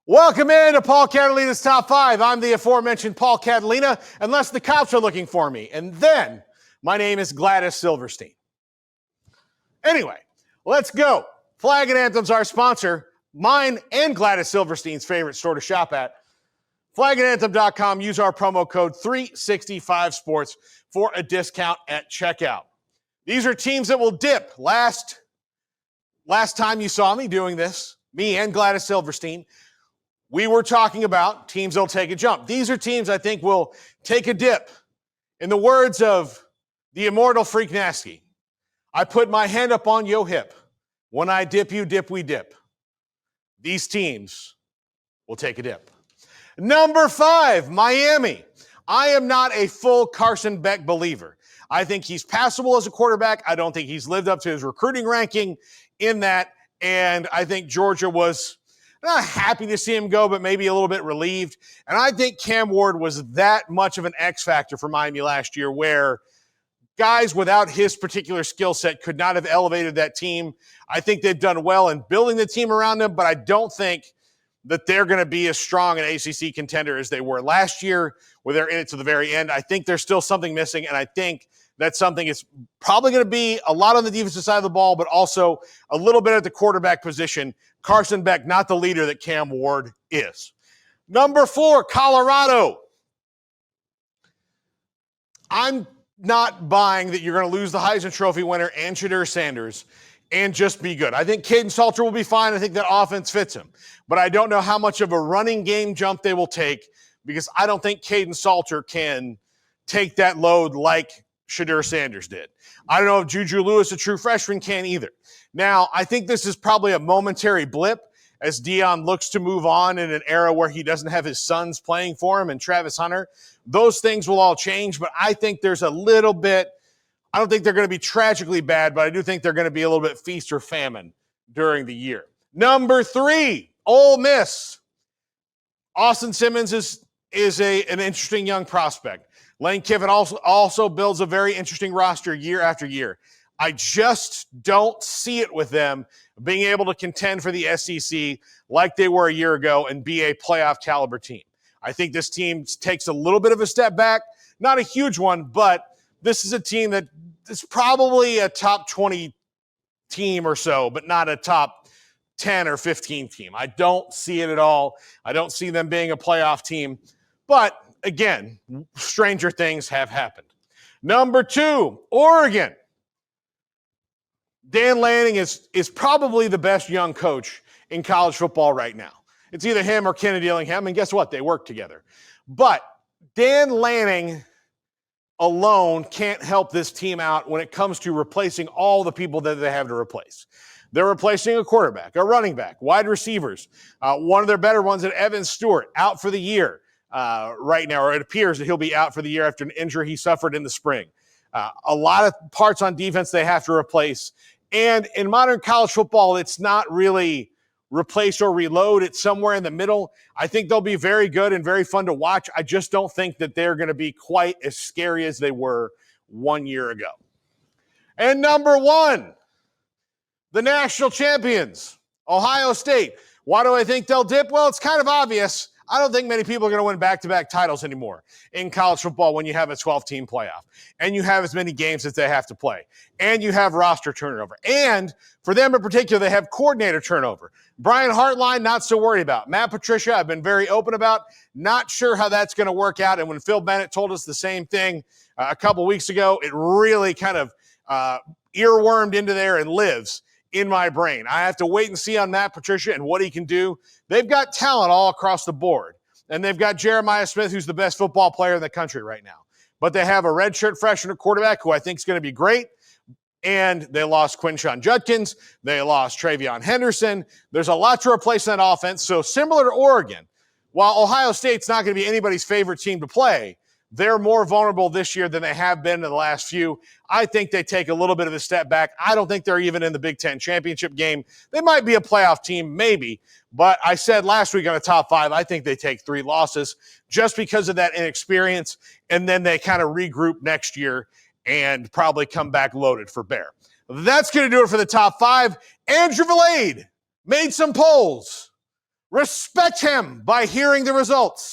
Welcome in to Paul Catalina's Top 5. I'm the aforementioned Paul Catalina, unless the cops are looking for me. And then, my name is Gladys Silverstein. Anyway, let's go. Flag and Anthem's our sponsor. Mine and Gladys Silverstein's favorite store to shop at. Flagandanthem.com. Use our promo code 365sports for a discount at checkout. These are teams that will dip. Last time you saw me doing this, me and Gladys Silverstein, we were talking about teams that'll take a jump. These are teams I think will take a dip. In the words of the immortal Freak Nasty, I put my hand up on yo hip. When I dip, you dip, we dip. These teams will take a dip. Number 5, Miami. I am not a full Carson Beck believer. I think he's passable as a quarterback. I don't think he's lived up to his recruiting ranking in that. And I think Georgia was not happy to see him go, but maybe a little bit relieved. And I think Cam Ward was that much of an X factor for Miami last year, where guys without his particular skill set could not have elevated that team. I think they've done well in building the team around them, but I don't think that they're going to be as strong an ACC contender as they were last year, where they're in it to the very end. I think there's still something missing, and I think that something is probably going to be a lot on the defensive side of the ball, but also a little bit at the quarterback position. Carson Beck, not the leader that Cam Ward is. Number 4, Colorado. I'm not buying that you're going to lose the Heisman Trophy winner and Shedeur Sanders and just be good. I think Caden Salter will be fine. I think that offense fits him. But I don't know how much of a running game jump they will take, because I don't think Caden Salter can take that load like Shedeur Sanders did. I don't know if Juju Lewis, a true freshman, can either. Now, I think this is probably a momentary blip as Deion looks to move on in an era where he doesn't have his sons playing for him and Travis Hunter. Those things will all change, but I think there's a little bit – I don't think they're going to be tragically bad, but I do think they're going to be a little bit feast or famine during the year. Number 3, Ole Miss. Austin Simmons is an interesting young prospect. Lane Kiffin also builds a very interesting roster year after year. I just don't see it with them being able to contend for the SEC like they were a year ago and be a playoff caliber team. I think this team takes a little bit of a step back, not a huge one, but this is a team that is probably a top 20 team or so, but not a top 10 or 15 team. I don't see it at all. I don't see them being a playoff team, but again, stranger things have happened. Number 2, Oregon. Dan Lanning is probably the best young coach in college football right now. It's either him or Kennedy Dillingham, and guess what? They work together. But Dan Lanning alone can't help this team out when it comes to replacing all the people that they have to replace. They're replacing a quarterback, a running back, wide receivers. One of their better ones, Evan Stewart, out for the year right now, or it appears that he'll be out for the year after an injury he suffered in the spring. A lot of parts on defense they have to replace. And in modern college football, it's not really replace or reload. It's somewhere in the middle. I think they'll be very good and very fun to watch. I just don't think that they're going to be quite as scary as they were 1 year ago. And number 1, the national champions, Ohio State. Why do I think they'll dip? Well, it's kind of obvious. I don't think many people are going to win back-to-back titles anymore in college football when you have a 12-team playoff and you have as many games as they have to play and you have roster turnover. And for them in particular, they have coordinator turnover. Brian Hartline, not so worried about. Matt Patricia, I've been very open about. Not sure how that's going to work out. And when Phil Bennett told us the same thing a couple weeks ago, it really kind of earwormed into there and lives in my brain. I have to wait and see on Matt Patricia and what he can do. They've got talent all across the board, and they've got Jeremiah Smith, who's the best football player in the country right now. But they have a redshirt freshman quarterback who I think is going to be great, and they lost Quinshon Judkins. They lost Travion Henderson. There's a lot to replace that offense. So similar to Oregon, while Ohio State's not going to be anybody's favorite team to play, they're more vulnerable this year than they have been in the last few. I think they take a little bit of a step back. I don't think they're even in the Big Ten championship game. They might be a playoff team, maybe. But I said last week on a top 5, I think they take 3 losses just because of that inexperience. And then they kind of regroup next year and probably come back loaded for bear. That's going to do it for the top 5. Andrew Valade made some polls. Respect him by hearing the results.